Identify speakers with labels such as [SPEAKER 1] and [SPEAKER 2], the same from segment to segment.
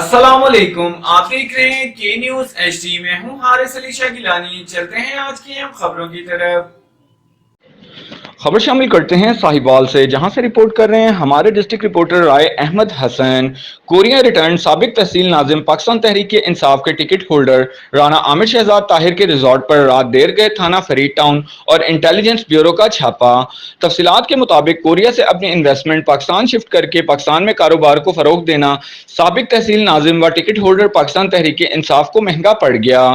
[SPEAKER 1] السلام علیکم، آپ دیکھ رہے ہیں کے نیوز ایچ ڈی۔ میں ہوں حارث علی شاہ گیلانی۔ چلتے ہیں آج کی اہم خبروں کی طرف۔
[SPEAKER 2] خبر شامل کرتے ہیں ساہیوال سے، جہاں سے رپورٹ کر رہے ہیں ہمارے ڈسٹرکٹ رپورٹر رائے احمد حسن۔ کوریا ریٹرن سابق تحصیل ناظم پاکستان تحریک انصاف کے ٹکٹ ہولڈر رانا عامر شہزاد طاہر کے ریزارٹ پر رات دیر گئے تھانہ فرید ٹاؤن اور انٹیلیجنس بیورو کا چھاپا۔ تفصیلات کے مطابق کوریا سے اپنی انویسٹمنٹ پاکستان شفٹ کر کے پاکستان میں کاروبار کو فروغ دینا سابق تحصیل ناظم و ٹکٹ ہولڈر پاکستان تحریک انصاف کو مہنگا پڑ گیا۔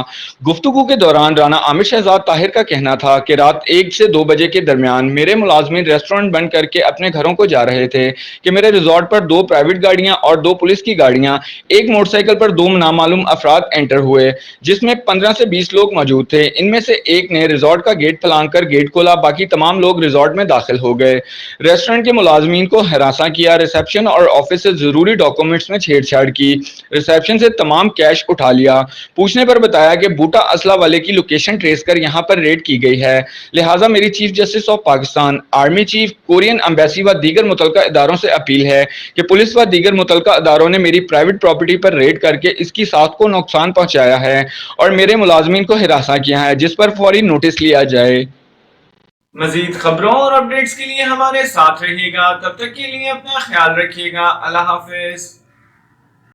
[SPEAKER 2] گفتگو کے دوران رانا عامر شہزاد طاہر کا کہنا تھا کہ رات 1 سے 2 بجے کے درمیان میرے ملازمین ریسٹورنٹ بند کر کے اپنے گھروں کو جا رہے تھے کہ میرے ریزورٹ پر 2 پرائیویٹ گاڑیاں اور 2 پولیس کی گاڑیاں، ایک موٹر سائیکل پر 2 نامعلوم افراد انٹر ہوئے، جس میں 15 سے 20 لوگ موجود تھے۔ ان میں سے ایک نے ریزورٹ کا گیٹ پھلانگ کر گیٹ کھولا، باقی تمام لوگ ریزورٹ میں داخل ہو گئے۔ ریسٹورنٹ کے ملازمین کو ہراساں کیا، ریسیپشن اور آفس سے ضروری ڈاکومنٹس میں چھیڑ چھاڑ کی، ریسیپشن سے تمام کیش اٹھا لیا۔ پوچھنے پر بتایا کہ بوٹا اسلحہ والے کی لوکیشن ٹریس کر یہاں پر ریڈ کی گئی ہے، لہٰذا میری chief justice of Pakistan, army chief, Korean embassy و دیگر متعلقہ اداروں سے اپیل ہے کہ پولیس و دیگر متعلقہ اداروں نے میری پرائیویٹ پراپرٹی پر ریڈ کر کے اس کی ساخت کو نقصان پہنچایا ہے اور میرے ملازمین کو ہراساں کیا ہے، جس پر فوری نوٹس لیا جائے۔
[SPEAKER 1] مزید خبروں اور اپڈیٹس کے لیے ہمارے ساتھ رہیے گا، تب تک کے لیے اپنا خیال رکھیے گا۔ اللہ حافظ۔